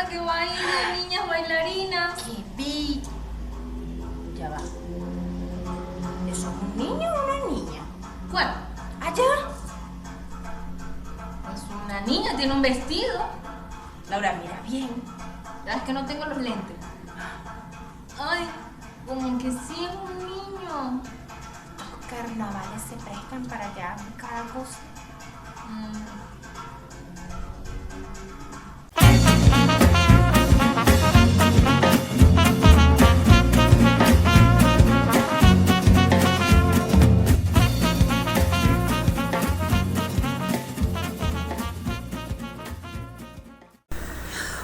que va a ir de niñas bailarinas. ¿Qué vi? Ya va. ¿Eso es un niño o una niña? Bueno, ¿Allá? es una niña, tiene un vestido. Laura, mira bien. Ya es que no tengo los lentes. Ay, como que sí es un niño. Los carnavales se prestan para ya cada cosa.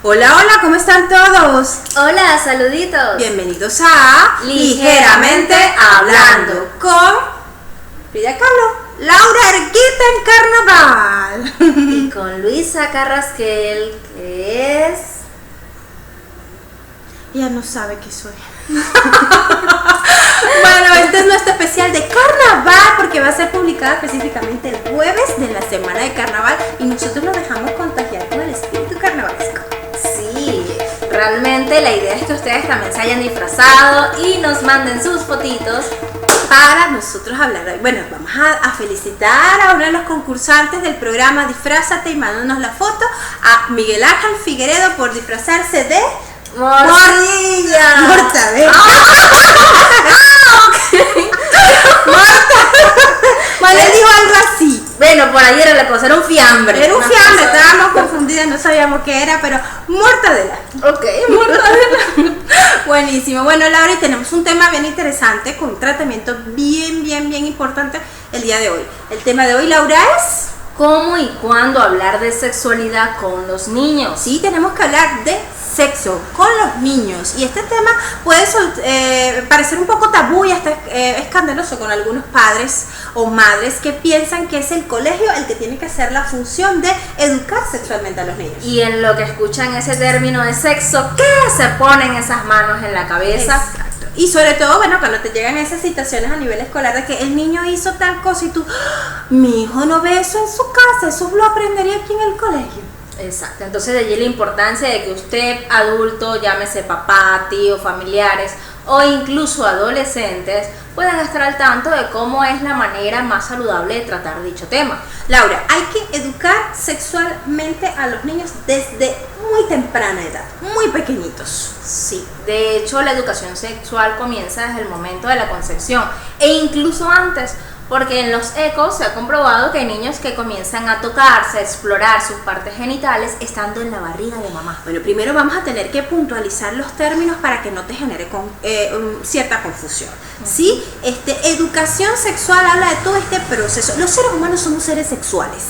Hola, hola, ¿cómo están todos? Hola, saluditos. Bienvenidos a Ligeramente Hablando con Frida Kahlo, Laura Erquita en Carnaval. Y con Luisa Carrasquel, que es... Ella no sabe qué soy. Bueno, este es nuestro especial de Carnaval porque va a ser publicado específicamente el jueves de la semana de Carnaval y nosotros nos dejamos contagiar con el espíritu carnavalesco. Sí, realmente la idea es que ustedes también se hayan disfrazado y nos manden sus fotitos. Para nosotros hablar hoy. Bueno, vamos a felicitar a uno de los concursantes del programa Disfrázate y mándanos la foto a Miguel Ángel Figueredo por disfrazarse de ¡Morcilla! Mortadela. Bueno, él dijo algo así. Bueno, por ahí era la cosa, era un fiambre. Era un Una fiambre, cosa- estábamos confundidas, no sabíamos qué era, pero mortadela. Ok, mortadela. Buenísimo. Bueno, Laura, y tenemos un tema bien interesante con un tratamiento bien importante el día de hoy. El tema de hoy, Laura, es... ¿Cómo y cuándo hablar de sexualidad con los niños? Sí, tenemos que hablar de sexo con los niños y este tema puede parecer un poco tabú y hasta escandaloso con algunos padres o madres que piensan que es el colegio el que tiene que hacer la función de educar sexualmente a los niños. Y en lo que escuchan ese término de sexo, ¿qué se ponen esas manos en la cabeza? Exacto. Y sobre todo, bueno, cuando te llegan esas situaciones a nivel escolar de que el niño hizo tal cosa y tú, ¡ah! Mi hijo no ve eso en su casa, eso lo aprendería aquí en el colegio. Exacto, entonces de allí la importancia de que usted, adulto, llámese papá, tío, familiares o incluso adolescentes, puedan estar al tanto de cómo es la manera más saludable de tratar dicho tema. Laura, hay que educar sexualmente a los niños desde muy temprana edad, muy pequeñitos. Sí, de hecho la educación sexual comienza desde el momento de la concepción e incluso antes, porque en los ecos se ha comprobado que hay niños que comienzan a tocarse, a explorar sus partes genitales estando en la barriga de mamá. Bueno, primero vamos a tener que puntualizar los términos para que no te genere cierta confusión. ¿Sí? Educación sexual habla de todo este proceso. Los seres humanos somos seres sexuales.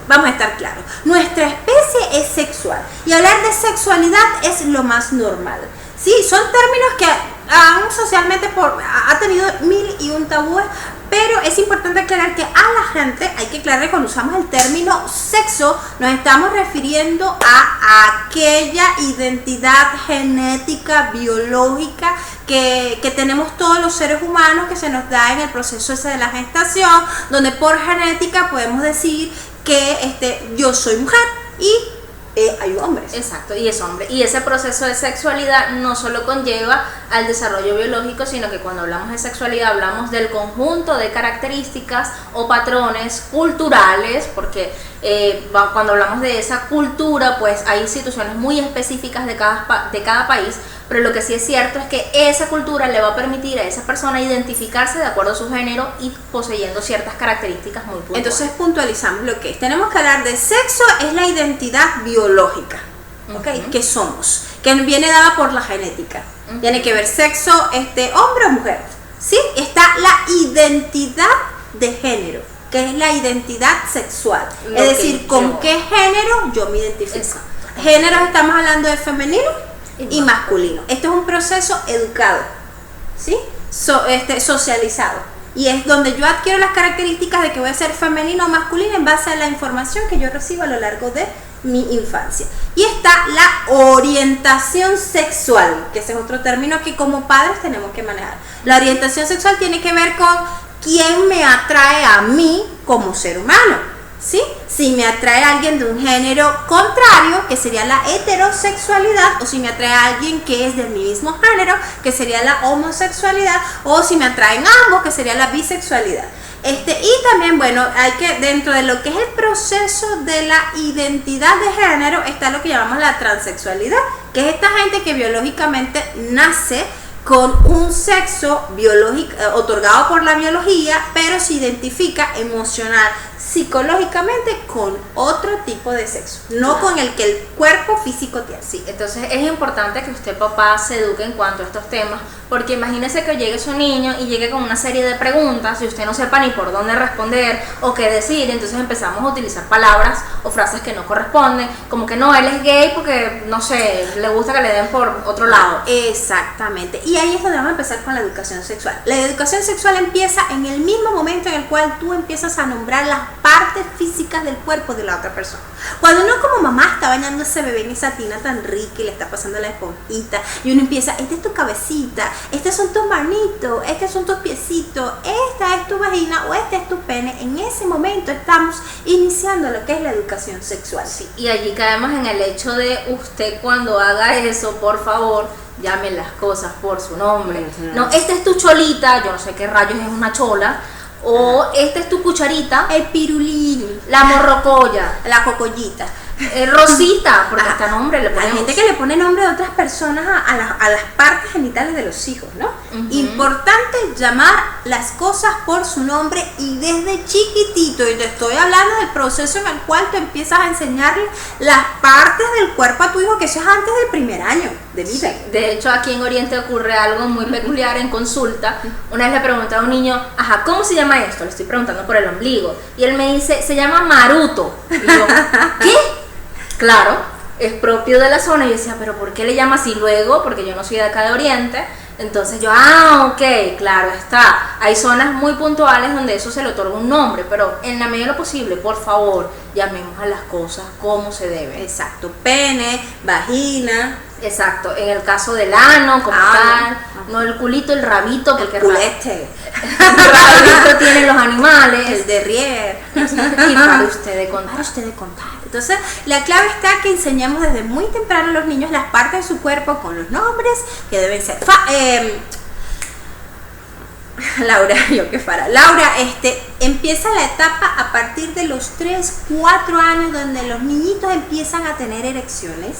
Vamos a estar claros. Nuestra especie es sexual y hablar de sexualidad es lo más normal. Sí, son términos que socialmente ha tenido mil y un tabúes, pero es importante aclarar que a la gente hay que aclarar que cuando usamos el término sexo nos estamos refiriendo a aquella identidad genética, biológica que tenemos todos los seres humanos, que se nos da en el proceso ese de la gestación, donde por genética podemos decir que yo soy mujer y hay hombres. Exacto, y es hombre. Y ese proceso de sexualidad no solo conlleva al desarrollo biológico, sino que cuando hablamos de sexualidad hablamos del conjunto de características o patrones culturales, porque cuando hablamos de esa cultura, pues hay situaciones muy específicas de cada país, pero lo que sí es cierto es que esa cultura le va a permitir a esa persona identificarse de acuerdo a su género y poseyendo ciertas características muy puntuales. Entonces puntualizamos lo que es. Tenemos que hablar de sexo, es la identidad biológica, ¿ok? Que somos, que viene dada por la genética. Tiene que ver sexo, hombre o mujer. ¿Sí? Está la identidad de género, que es la identidad sexual. Es decir, con qué género yo me identifico. Exacto. Géneros estamos hablando de femenino y masculino. Esto es un proceso educado, ¿sí? Socializado. Y es donde yo adquiero las características de que voy a ser femenino o masculino en base a la información que yo recibo a lo largo de mi infancia. Y está la orientación sexual, que ese es otro término que como padres tenemos que manejar. La orientación sexual tiene que ver con quién me atrae a mí como ser humano. ¿sí? Si me atrae alguien de un género contrario, que sería la heterosexualidad, o si me atrae alguien que es del mismo género, que sería la homosexualidad, o si me atraen ambos, que sería la bisexualidad. Y también, bueno, hay que, dentro de lo que es el proceso de la identidad de género, está lo que llamamos la transexualidad, que es esta gente que biológicamente nace con un sexo biológico otorgado por la biología, pero se identifica emocional, psicológicamente con otro tipo de sexo, no con el que el cuerpo físico tiene. Sí, entonces es importante que usted, papá, se eduque en cuanto a estos temas, porque imagínese que llegue su niño y llegue con una serie de preguntas y usted no sepa ni por dónde responder o qué decir, entonces empezamos a utilizar palabras o frases que no corresponden, como que no, él es gay porque, no sé, le gusta que le den por otro lado. Exactamente, y ahí es donde vamos a empezar con la educación sexual. La educación sexual empieza en el mismo momento en el cual tú empiezas a nombrar las partes físicas del cuerpo de la otra persona. Cuando uno como mamá está bañando a ese bebé en esa tina tan rica y le está pasando la esponjita y uno empieza, esta es tu cabecita, estos son tus manitos, estos son tus piecitos, esta es tu vagina o este es tu pene, en ese momento estamos iniciando lo que es la educación sexual. Sí, y allí caemos en el hecho de usted cuando haga eso, por favor, llame las cosas por su nombre. No, esta es tu cholita, yo no sé qué rayos es una chola, o esta es tu cucharita, el pirulín, la morrocoya, la cocollita, Rosita, porque hasta nombre le ponemos. Hay gente que le pone nombre de otras personas a las partes genitales de los hijos, ¿no? Importante llamar las cosas por su nombre y desde chiquitito, y te estoy hablando del proceso en el cual tú empiezas a enseñarle las partes del cuerpo a tu hijo, que eso es antes del primer año de vida. Sí, de hecho aquí en Oriente ocurre algo muy peculiar en consulta. Una vez le pregunté a un niño, ajá, ¿cómo se llama esto? Le estoy preguntando por el ombligo, y él me dice, se llama Maruto. Y yo, ¿qué? Claro, es propio de la zona. Y yo decía, ¿pero por qué le llama así? Luego, porque yo no soy de acá de Oriente, entonces yo, ok, claro está. Hay zonas muy puntuales donde eso se le otorga un nombre, pero en la medida de lo posible, por favor, llamemos a las cosas como se debe. Exacto, pene, vagina. Exacto, en el caso del ano, como tal, no el culito, el rabito, porque el culete. El rabito tienen los animales. El derrier. Y para usted de contar. Para usted de contar. Entonces, la clave está que enseñemos desde muy temprano a los niños las partes de su cuerpo con los nombres que deben ser. Laura, Laura, empieza la etapa a partir de los 3, 4 años donde los niñitos empiezan a tener erecciones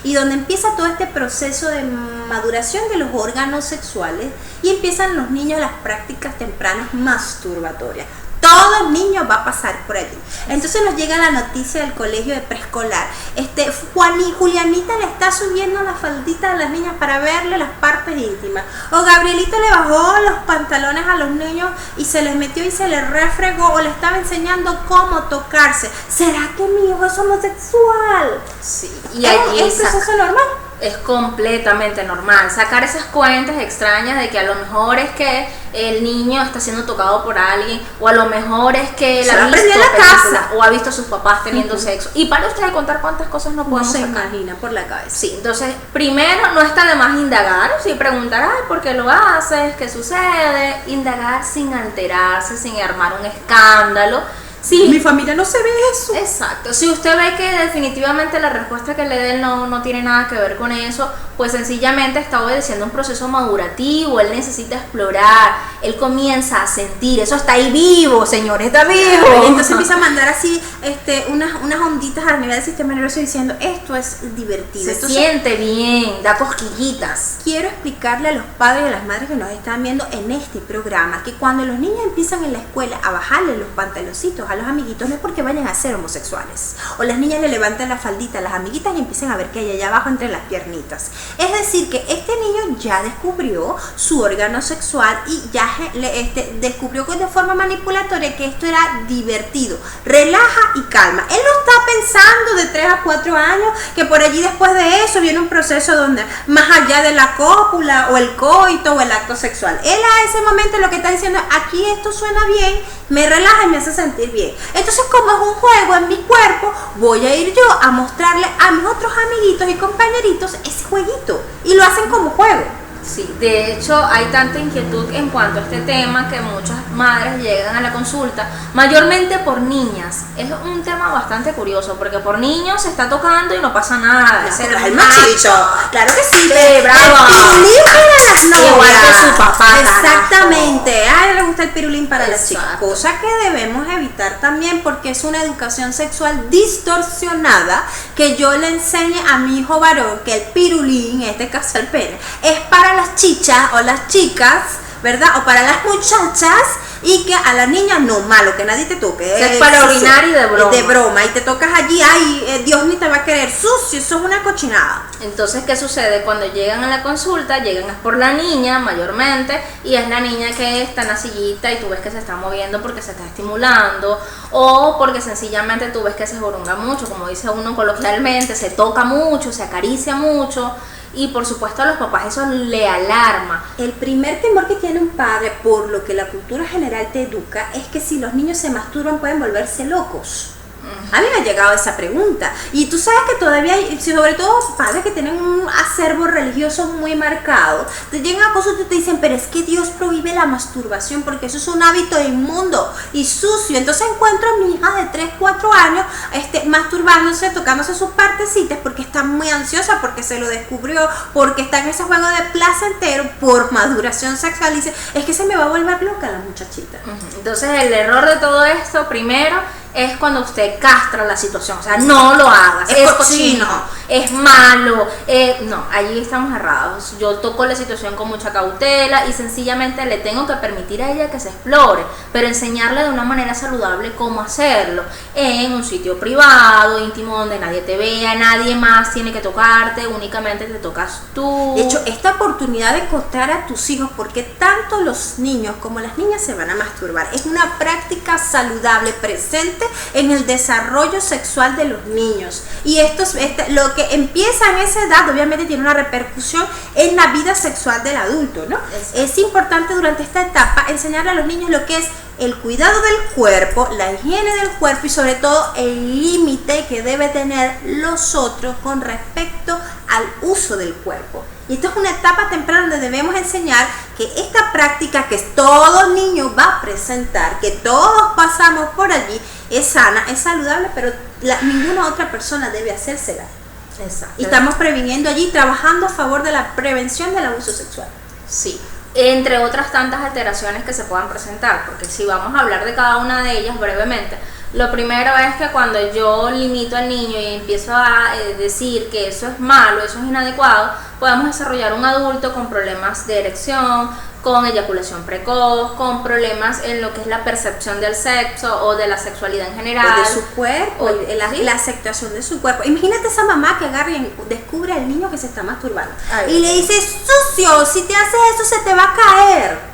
y donde empieza todo este proceso de maduración de los órganos sexuales y empiezan los niños las prácticas tempranas masturbatorias. Todo niño va a pasar por allí. Entonces nos llega la noticia del colegio de preescolar. Julianita le está subiendo la faldita a las niñas para verle las partes íntimas. O Gabrielita le bajó los pantalones a los niños y se les metió y se les refregó o le estaba enseñando cómo tocarse. ¿Será que mi hijo es homosexual? Sí. Y allí ¿Es proceso normal? Es completamente normal sacar esas cuentas extrañas de que a lo mejor es que el niño está siendo tocado por alguien, o a lo mejor es que él ha visto en la casa o ha visto a sus papás teniendo sexo, y para usted contar cuántas cosas no podemos se sacar. imagina por la cabeza. Sí, entonces primero no está de más indagar, sí, preguntar, ay, ¿por qué lo haces? ¿Qué sucede? Indagar sin alterarse, sin armar un escándalo. Sí. Mi familia no se ve eso. Exacto. Si usted ve que definitivamente la respuesta que le den no tiene nada que ver con eso, pues sencillamente está obedeciendo un proceso madurativo, él necesita explorar, él comienza a sentir, eso está ahí vivo, señores, está vivo. Y entonces empieza a mandar así unas onditas a nivel del sistema nervioso diciendo, esto es divertido. Se entonces, siente bien, da cosquillitas. Quiero explicarle a los padres y a las madres que nos están viendo en este programa que cuando los niños empiezan en la escuela a bajarle los pantaloncitos a los amiguitos, no es porque vayan a ser homosexuales, o las niñas le levantan la faldita a las amiguitas y empiezan a ver que hay allá abajo entre las piernitas. Es decir, que este niño ya descubrió su órgano sexual y ya descubrió de forma manipulatoria que esto era divertido, relaja y calma. Él no está pensando de 3 a 4 años que por allí después de eso viene un proceso donde más allá de la cópula o el coito o el acto sexual, él a ese momento lo que está diciendo es, aquí esto suena bien, me relaja y me hace sentir bien. Entonces, como es un juego en mi cuerpo, voy a ir yo a mostrarle a mis otros amiguitos y compañeritos ese jueguito, y lo hacen como juego. Sí, de hecho hay tanta inquietud en cuanto a este tema que muchas madres llegan a la consulta, mayormente por niñas. Es un tema bastante curioso porque por niños se está tocando y no pasa nada. Es el machicho. Claro que sí. Bravo. El pirulín para las novias. Igual que su papá. Exactamente. A él le gusta el pirulín para las chicas. Exacto. Cosa que debemos evitar también porque es una educación sexual distorsionada que yo le enseñe a mi hijo varón que el pirulín, en este caso el pene, es para las chichas o las chicas, ¿verdad? O para las muchachas, y que a la niña no, malo, que nadie te toque. Es para orinar y de broma. De broma, y te tocas allí, ay, Dios ni te va a querer, sucio, eso es una cochinada. Entonces, ¿qué sucede? Cuando llegan a la consulta, llegan es por la niña mayormente, y es la niña que está en la sillita y tú ves que se está moviendo porque se está estimulando, o porque sencillamente tú ves que se jorunga mucho, como dice uno coloquialmente, se toca mucho, se acaricia mucho. Y por supuesto a los papás eso le alarma. El primer temor que tiene un padre, por lo que la cultura general te educa, es que si los niños se masturban pueden volverse locos. A mí me ha llegado esa pregunta. Y tú sabes que todavía hay, sobre todo padres que tienen un acervo religioso muy marcado, te llegan a cosas y te dicen, pero es que Dios prohíbe la masturbación porque eso es un hábito inmundo y sucio. Entonces encuentro a mi hija de 3, 4 años masturbándose, tocándose sus partecitas porque está muy ansiosa, porque se lo descubrió, porque está en ese juego de placentero por maduración sexual. Y dice, es que se me va a volver loca la muchachita. Entonces el error de todo esto, primero, es cuando usted castra la situación, o sea, no lo hagas, es cochino, es malo, no, allí estamos errados. Yo toco la situación con mucha cautela y sencillamente le tengo que permitir a ella que se explore, pero enseñarle de una manera saludable cómo hacerlo, en un sitio privado, íntimo, donde nadie te vea, nadie más tiene que tocarte, únicamente te tocas tú. De hecho, esta oportunidad de contar a tus hijos, porque tanto los niños como las niñas se van a masturbar, es una práctica saludable, presente en el desarrollo sexual de los niños. Y lo que empieza en esa edad obviamente tiene una repercusión en la vida sexual del adulto, ¿no? Es importante durante esta etapa enseñarle a los niños lo que es el cuidado del cuerpo, la higiene del cuerpo y sobre todo el límite que debe tener los otros con respecto al uso del cuerpo. Y esto es una etapa temprana donde debemos enseñar que esta práctica que todo niño va a presentar, que todos pasamos por allí, es sana, es saludable, pero ninguna otra persona debe hacérsela. Exacto. Y estamos previniendo allí, trabajando a favor de la prevención del abuso sexual. Sí, entre otras tantas alteraciones que se puedan presentar, porque si vamos a hablar de cada una de ellas brevemente, lo primero es que cuando yo limito al niño y empiezo a decir que eso es malo, eso es inadecuado, podemos desarrollar un adulto con problemas de erección, con eyaculación precoz, con problemas en lo que es la percepción del sexo o de la sexualidad en general. O de su cuerpo, ¿sí? La aceptación de su cuerpo. Imagínate esa mamá que agarra y descubre al niño que se está masturbando. Ay, y le dice, sucio, si te haces eso se te va a caer.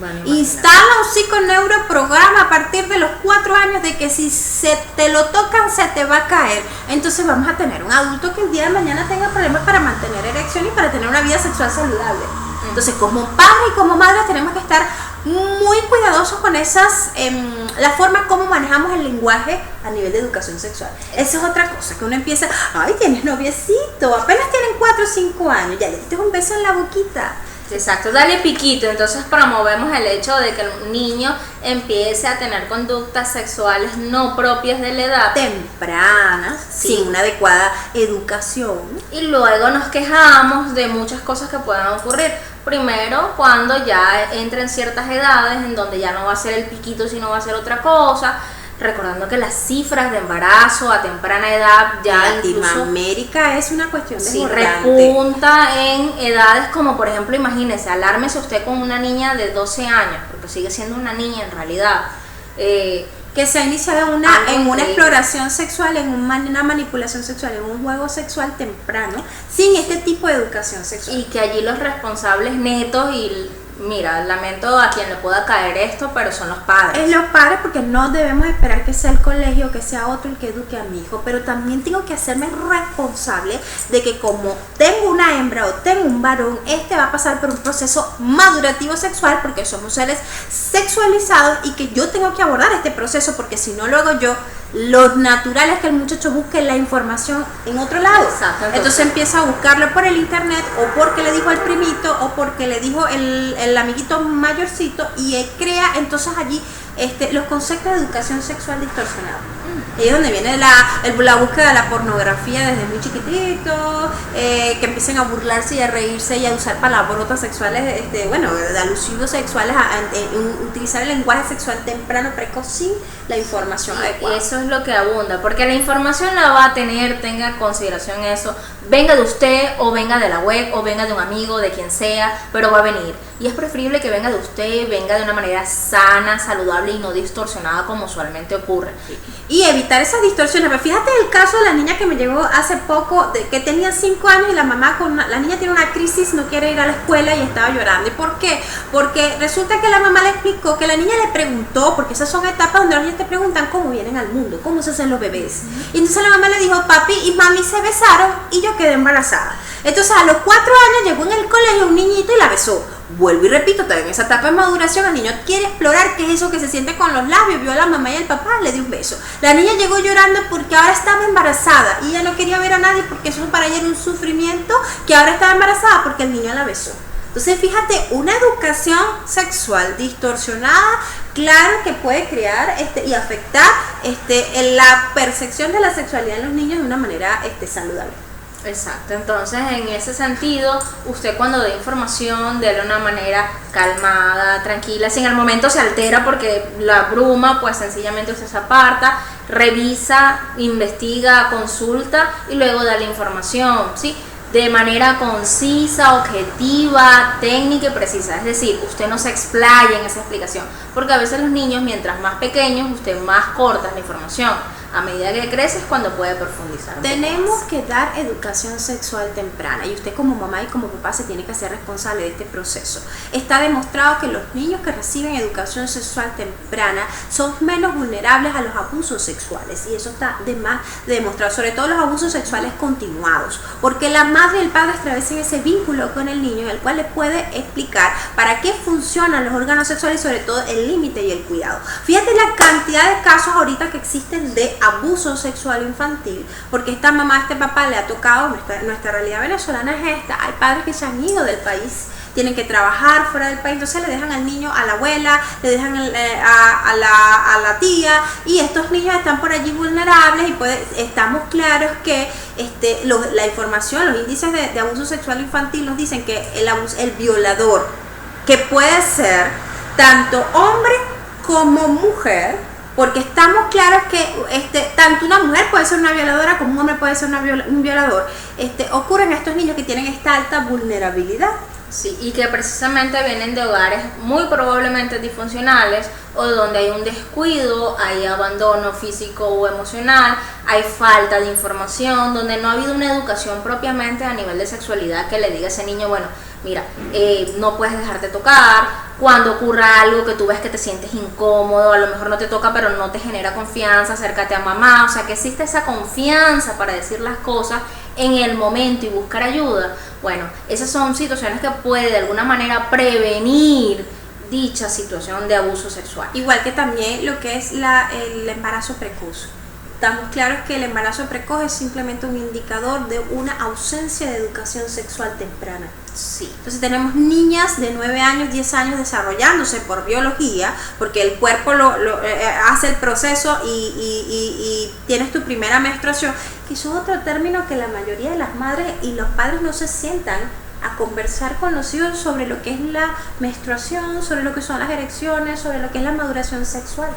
Bueno, instala un psiconeuroprograma a partir de los 4 años de que si se te lo tocan se te va a caer. Entonces vamos a tener un adulto que el día de mañana tenga problemas para mantener erección y para tener una vida sexual saludable. Entonces como padres y como madres tenemos que estar muy cuidadosos con la forma como manejamos el lenguaje a nivel de educación sexual. Esa es otra cosa, que uno empieza, ay, tienes noviecito, apenas tienen 4 o 5 años, ya le diste un beso en la boquita. Exacto, dale piquito. Entonces promovemos el hecho de que el niño empiece a tener conductas sexuales no propias de la edad temprana, sí, sin una adecuada educación. Y luego nos quejamos de muchas cosas que puedan ocurrir. Primero, cuando ya entren ciertas edades en donde ya no va a ser el piquito, sino va a ser otra cosa. Recordando que las cifras de embarazo a temprana edad ya en Latinoamérica es una cuestión de sí, repunta en edades como, por ejemplo, imagínese, alármese usted con una niña de 12 años, porque sigue siendo una niña en realidad, que se ha iniciado en una exploración sexual, en una manipulación sexual, en un juego sexual temprano, sin este tipo de educación sexual. Y que allí los responsables netos y... Mira, lamento a quien le pueda caer esto, pero son los padres. Es los padres, porque no debemos esperar que sea el colegio, que sea otro el que eduque a mi hijo, pero también tengo que hacerme responsable de que como tengo una hembra o tengo un varón, va a pasar por un proceso madurativo sexual, porque somos seres sexualizados y que yo tengo que abordar este proceso, porque si no luego yo Lo natural es que el muchacho busque la información en otro lado. Exacto, entonces empieza a buscarlo por el internet, o porque le dijo el primito, o porque le dijo el amiguito mayorcito, y él crea entonces allí los conceptos de educación sexual distorsionados. Ahí es donde viene la búsqueda de la pornografía desde muy chiquitito, que empiecen a burlarse y a reírse y a usar palabrotas sexuales, de alusivos sexuales, utilizar el lenguaje sexual temprano, precoz, sin la información adecuada. Y eso es lo que abunda, porque la información la va a tener, tenga en consideración eso, venga de usted o venga de la web o venga de un amigo, de quien sea, pero va a venir. Y es preferible que venga de usted, venga de una manera sana, saludable y no distorsionada como usualmente ocurre. Y evitar esas distorsiones. Pero fíjate el caso de la niña que me llegó hace poco, que tenía 5 años, y la mamá la niña tiene una crisis, no quiere ir a la escuela y estaba llorando. ¿Y por qué? Porque resulta que la mamá le explicó que la niña le preguntó, porque esas son etapas donde los niños te preguntan cómo vienen al mundo, cómo se hacen los bebés. Y entonces la mamá le dijo, papi y mami se besaron y yo quedé embarazada. Entonces a los 4 años llegó en el colegio un niñito y la besó. Vuelvo y repito, todavía en esa etapa de maduración el niño quiere explorar qué es eso que se siente con los labios, vio a la mamá y al papá, le dio un beso. La niña llegó llorando porque ahora estaba embarazada y ella no quería ver a nadie porque eso para ella era un sufrimiento, que ahora estaba embarazada porque el niño la besó. Entonces fíjate, una educación sexual distorsionada, claro que puede crear y afectar la percepción de la sexualidad en los niños de una manera saludable. Exacto, entonces en ese sentido, usted cuando dé información, déle de una manera calmada, tranquila, si en el momento se altera porque la bruma, pues sencillamente usted se aparta, revisa, investiga, consulta y luego da la información, ¿sí? De manera concisa, objetiva, técnica y precisa. Es decir, usted no se explaya en esa explicación, porque a veces los niños, mientras más pequeños, usted más corta la información. A medida que crece es cuando puede profundizar. Tenemos que dar educación sexual temprana, y usted como mamá y como papá se tiene que hacer responsable de este proceso. Está demostrado que los niños que reciben educación sexual temprana son menos vulnerables a los abusos sexuales, y eso está de más demostrado, sobre todo los abusos sexuales continuados, porque la madre y el padre establecen ese vínculo con el niño en el cual le puede explicar para qué funcionan los órganos sexuales y sobre todo el límite y el cuidado. Fíjate la cantidad de casos ahorita que existen de abuso sexual infantil, porque esta mamá, este papá le ha tocado, nuestra realidad venezolana es esta, hay padres que se han ido del país, tienen que trabajar fuera del país, entonces le dejan al niño a la abuela, le dejan a la tía, y estos niños están por allí vulnerables, y estamos claros que la información, los índices de abuso sexual infantil nos dicen que el violador, que puede ser tanto hombre como mujer, porque estamos claros que tanto una mujer puede ser una violadora como un hombre puede ser un violador, ocurren estos niños que tienen esta alta vulnerabilidad. Sí, y que precisamente vienen de hogares muy probablemente disfuncionales, o donde hay un descuido, hay abandono físico o emocional, hay falta de información, donde no ha habido una educación propiamente a nivel de sexualidad que le diga a ese niño, bueno, mira, no puedes dejarte tocar, cuando ocurra algo que tú ves que te sientes incómodo, a lo mejor no te toca pero no te genera confianza, acércate a mamá, o sea que existe esa confianza para decir las cosas en el momento y buscar ayuda. Bueno, esas son situaciones que puede de alguna manera prevenir dicha situación de abuso sexual. Igual que también lo que es el embarazo precoz. Estamos claros que el embarazo precoz es simplemente un indicador de una ausencia de educación sexual temprana. Sí. Entonces tenemos niñas de 9 años, 10 años desarrollándose por biología, porque el cuerpo hace el proceso y tienes tu primera menstruación, que eso es otro término que la mayoría de las madres y los padres no se sientan a conversar con los hijos sobre lo que es la menstruación, sobre lo que son las erecciones, sobre lo que es la maduración sexual,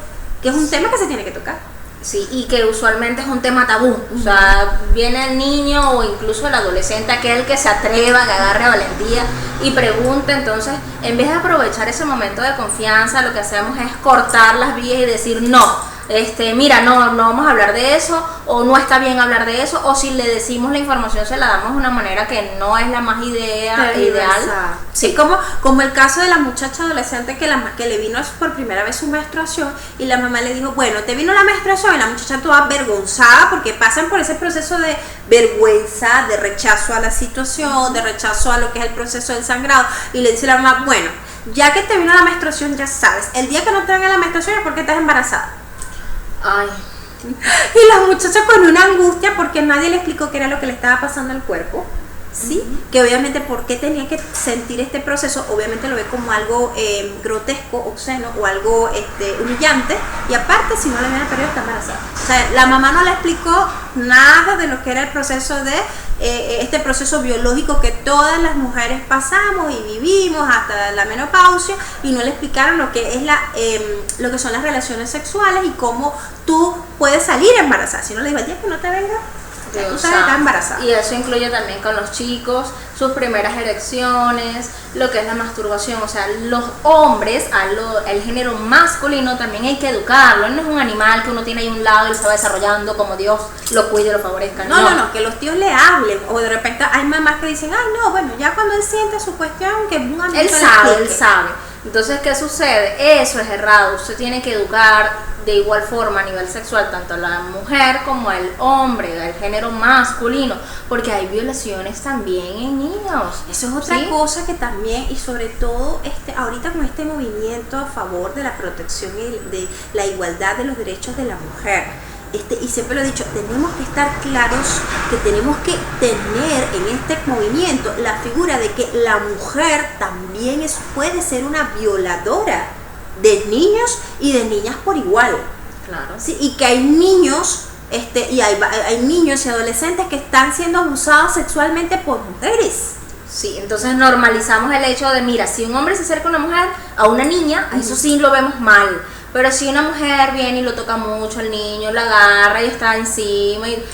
que es un tema que se tiene que tocar. Sí, y que usualmente es un tema tabú, o sea, viene el niño o incluso el adolescente, aquel que se atreva, que agarre valentía y pregunte. Entonces, en vez de aprovechar ese momento de confianza, lo que hacemos es cortar las vías y decir no, mira, no vamos a hablar de eso, o no está bien hablar de eso, o si le decimos la información se la damos de una manera que no es la más ideal. Sí, como el caso de la muchacha adolescente que le vino por primera vez su menstruación, y la mamá le dijo, bueno, te vino la menstruación, y la muchacha toda avergonzada porque pasan por ese proceso de vergüenza, de rechazo a la situación, de rechazo a lo que es el proceso del sangrado, y le dice la mamá, bueno, ya que te vino la menstruación, ya sabes, el día que no te venga la menstruación es porque estás embarazada. Ay, Y la muchacha con una angustia porque nadie le explicó qué era lo que le estaba pasando al cuerpo. ¿Sí? Que obviamente por qué tenía que sentir este proceso, obviamente lo ve como algo grotesco, obsceno o algo humillante, y aparte si no le viene el periodo está embarazada. O sea, la mamá no le explicó nada de lo que era el proceso de este proceso biológico que todas las mujeres pasamos y vivimos hasta la menopausia, y no le explicaron lo que es lo que son las relaciones sexuales y cómo tú puedes salir embarazada. Si no le digo, el día que no te venga, tú sabes, estás embarazada. Y eso incluye también con los chicos, sus primeras erecciones, lo que es la masturbación. O sea, los hombres, el género masculino también hay que educarlo. No es un animal que uno tiene ahí a un lado y se va desarrollando como Dios lo cuide y lo favorezca. No, que los tíos le hablen. O de repente hay mamás que dicen, ay no, bueno, ya cuando él siente su cuestión, que un amigo él sabe. Entonces, ¿qué sucede? Eso es errado. Usted tiene que educar de igual forma a nivel sexual tanto a la mujer como al hombre, al género masculino, porque hay violaciones también en niños. Eso es otra cosa que también, y sobre todo ahorita con este movimiento a favor de la protección y de la igualdad de los derechos de la mujer. Y siempre lo he dicho, tenemos que estar claros que tenemos que tener en este movimiento la figura de que la mujer también puede ser una violadora de niños y de niñas por igual. Claro. ¿Sí? Y que hay niños y hay niños y adolescentes que están siendo abusados sexualmente por mujeres. Sí, entonces normalizamos el hecho de, mira, si un hombre se acerca a una mujer, a una niña, eso sí lo vemos mal. Pero si una mujer viene y lo toca mucho al niño, la agarra y está encima, y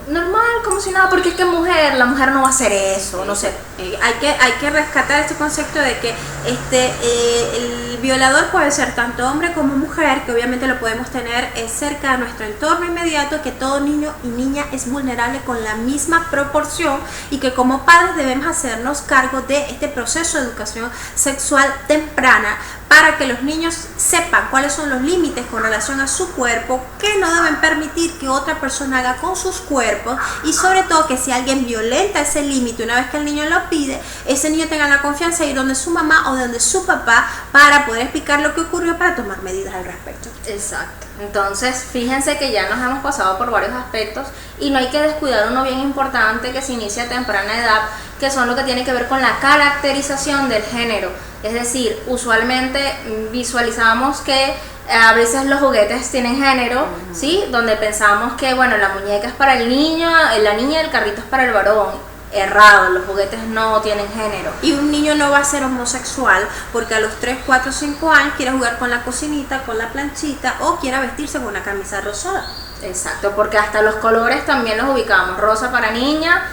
normal, como si nada, porque es que la mujer no va a hacer eso, no sé. Hay que rescatar este concepto de que el violador puede ser tanto hombre como mujer, que obviamente lo podemos tener cerca de nuestro entorno inmediato, que todo niño y niña es vulnerable con la misma proporción, y que como padres debemos hacernos cargo de este proceso de educación sexual temprana para que los niños sepan cuáles son los límites con relación a su cuerpo, qué no deben permitir que otra persona haga con sus cuerpos, y sobre todo que si alguien violenta ese límite una vez que el niño lo pide, ese niño tenga la confianza de ir donde su mamá o donde su papá para poder explicar lo que ocurrió, para tomar medidas al respecto. Exacto. Entonces, fíjense que ya nos hemos pasado por varios aspectos y no hay que descuidar uno bien importante que se inicia a temprana edad, que son lo que tiene que ver con la caracterización del género. Es decir, usualmente visualizamos que a veces los juguetes tienen género, ¿sí? Donde pensamos que, bueno, la muñeca es para el niño, la niña y el carrito es para el varón. Errado, los juguetes no tienen género. Y un niño no va a ser homosexual porque a los 3, 4, 5 años quiera jugar con la cocinita, con la planchita, o quiera vestirse con una camisa rosada. Exacto, porque hasta los colores también los ubicamos: rosa para niña,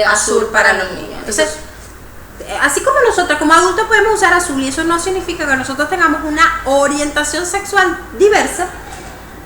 azul para niña. Entonces, así como nosotros como adultos podemos usar azul, y eso no significa que nosotros tengamos una orientación sexual diversa,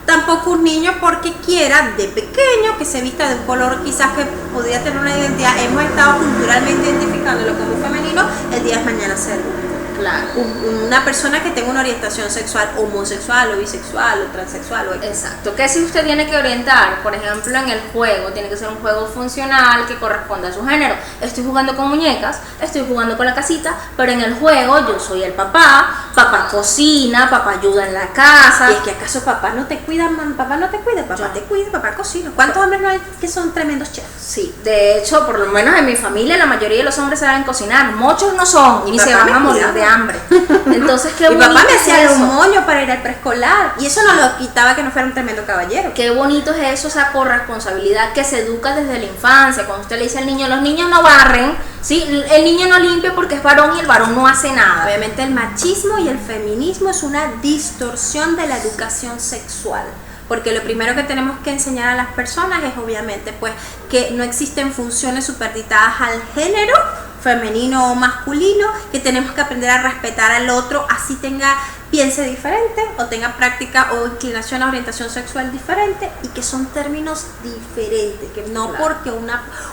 tampoco un niño porque quiera de pequeño que se vista de un color quizás que podría tener una identidad. Hemos estado culturalmente identificándolo como femenino, el día de mañana serlo. Claro. Una persona que tenga una orientación sexual homosexual o bisexual o transexual exacto, que si usted tiene que orientar, por ejemplo, en el juego, tiene que ser un juego funcional que corresponda a su género. Estoy jugando con muñecas, estoy jugando con la casita, pero en el juego yo soy el papá cocina, papá ayuda en la casa. ¿Y es que acaso papá no te cuida, papá no te cuida? Papá te cuida, papá cocina. ¿Cuántos hombres no hay que son tremendos chefs? Sí, de hecho, por lo menos en mi familia la mayoría de los hombres saben cocinar, muchos no son y se van a morir de hambre. Entonces, qué bonito. Mi papá me hacía un moño para ir al preescolar, y eso no lo quitaba que no fuera un tremendo caballero. Qué bonito es eso, esa corresponsabilidad que se educa desde la infancia. Cuando usted le dice al niño, los niños no barren, ¿sí? El niño no limpia porque es varón y el varón no hace nada. Obviamente el machismo y el feminismo es una distorsión de la educación sexual. Porque lo primero que tenemos que enseñar a las personas es obviamente pues que no existen funciones superditadas al género femenino o masculino, que tenemos que aprender a respetar al otro, así piense diferente o tenga práctica o inclinación a orientación sexual diferente, y que son términos diferentes, que no claro. Porque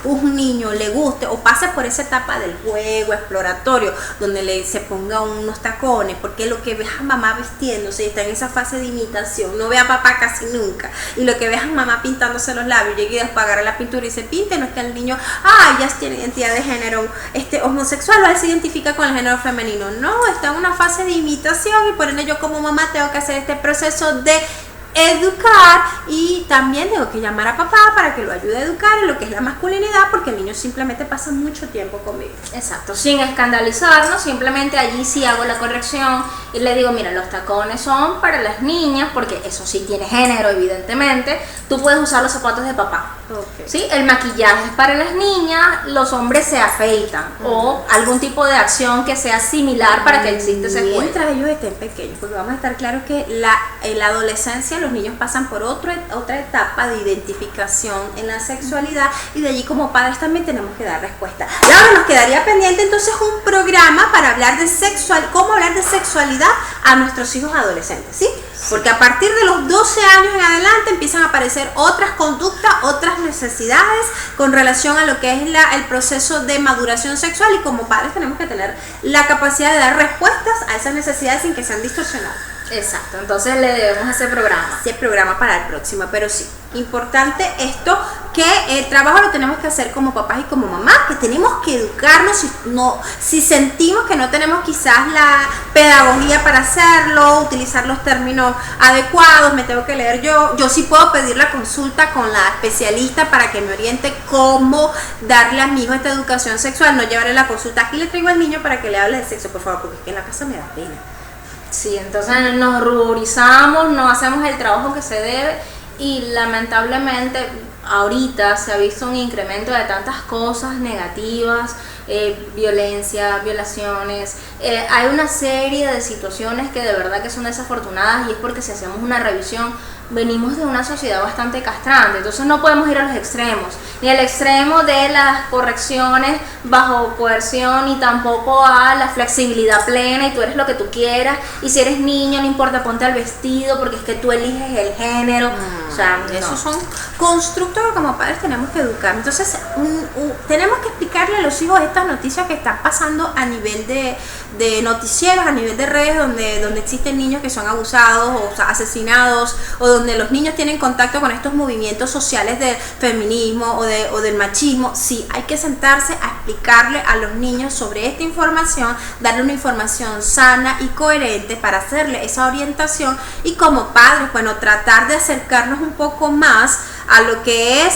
un niño le guste o pase por esa etapa del juego exploratorio donde se ponga unos tacones, porque lo que ves a mamá vistiéndose y está en esa fase de imitación, no ve a papá casi nunca, y lo que ves a mamá pintándose los labios, llega y después agarra la pintura y se pinte, no es que el niño ya tiene identidad de género homosexual, o él se identifica con el género femenino, no, está en una fase de imitación, y por ende yo como mamá tengo que hacer este proceso de educar, y también tengo que llamar a papá para que lo ayude a educar en lo que es la masculinidad, porque el niño simplemente pasa mucho tiempo conmigo. Exacto, sin escandalizarnos, simplemente allí sí hago la corrección y le digo, mira, los tacones son para las niñas, porque eso sí tiene género, evidentemente. Tú puedes usar los zapatos de papá. Okay. ¿Sí? El maquillaje es para las niñas, los hombres se afeitan, o algún tipo de acción que sea similar para que exista ese juego. Mientras ellos estén pequeños, porque vamos a estar claros que en la adolescencia los niños pasan por otra etapa de identificación en la sexualidad, y de allí como padres también tenemos que dar respuesta. Y ahora nos quedaría pendiente entonces un programa para hablar de cómo hablar de sexualidad a nuestros hijos adolescentes, ¿sí? Porque a partir de los 12 años en adelante empiezan a aparecer otras conductas, otras necesidades con relación a lo que es el proceso de maduración sexual, y como padres tenemos que tener la capacidad de dar respuestas a esas necesidades sin que sean distorsionadas. Exacto, entonces le debemos ese programa. Ese programa para el próximo, pero sí, importante esto, que el trabajo lo tenemos que hacer como papás y como mamás, que tenemos que educarnos. Si sentimos que no tenemos quizás la pedagogía para hacerlo, utilizar los términos adecuados, me tengo que leer yo sí puedo pedir la consulta con la especialista para que me oriente cómo darle a mi hijo esta educación sexual, no llevarle la consulta, aquí le traigo al niño para que le hable de sexo, por favor, porque es que en la casa me da pena. Sí, entonces nos ruborizamos, no hacemos el trabajo que se debe, y lamentablemente ahorita se ha visto un incremento de tantas cosas negativas, violencia, violaciones, hay una serie de situaciones que de verdad que son desafortunadas, y es porque si hacemos una revisión venimos de una sociedad bastante castrante, entonces no podemos ir a los extremos, ni al extremo de las correcciones bajo coerción, ni tampoco a la flexibilidad plena y tú eres lo que tú quieras, y si eres niño no importa, ponte al vestido porque es que tú eliges el género. O sea, esos son constructos que como padres tenemos que educar. Entonces tenemos que explicarle a los hijos estas noticias que están pasando a nivel de noticieros, a nivel de redes, donde existen niños que son abusados o asesinados, o donde los niños tienen contacto con estos movimientos sociales del feminismo o del machismo. Sí, hay que sentarse a explicarle a los niños sobre esta información, darle una información sana y coherente para hacerle esa orientación, y como padres, bueno, tratar de acercarnos un poco más a lo que es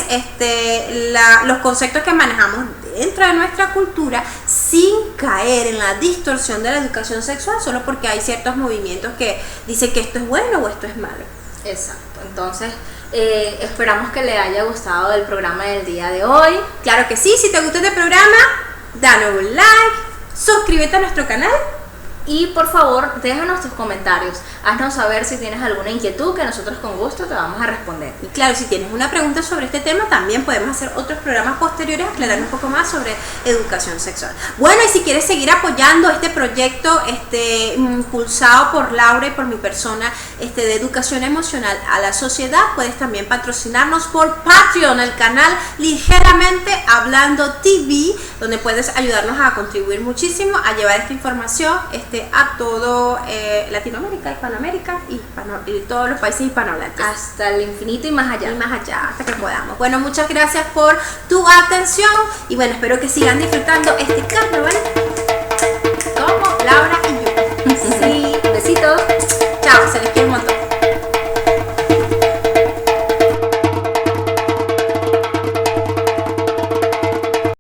los conceptos que manejamos dentro de nuestra cultura, sin caer en la distorsión de la educación sexual solo porque hay ciertos movimientos que dicen que esto es bueno o esto es malo. Exacto, entonces esperamos que le haya gustado el programa del día de hoy. Claro que sí, si te gustó este programa, danos un like, suscríbete a nuestro canal. Y por favor, déjanos tus comentarios, haznos saber si tienes alguna inquietud, que nosotros con gusto te vamos a responder. Y claro, si tienes una pregunta sobre este tema, también podemos hacer otros programas posteriores, aclarar un poco más sobre educación sexual. Bueno, y si quieres seguir apoyando este proyecto impulsado por Laura y por mi persona, de educación emocional a la sociedad, puedes también patrocinarnos por Patreon, el canal Ligeramente Hablando TV, donde puedes ayudarnos a contribuir muchísimo a llevar esta información a todo Latinoamérica, Hispanoamérica y todos los países hispanohablantes. Hasta el infinito y más allá. Y más allá, hasta que podamos. Bueno, muchas gracias por tu atención, y bueno, espero que sigan disfrutando este carnaval como Laura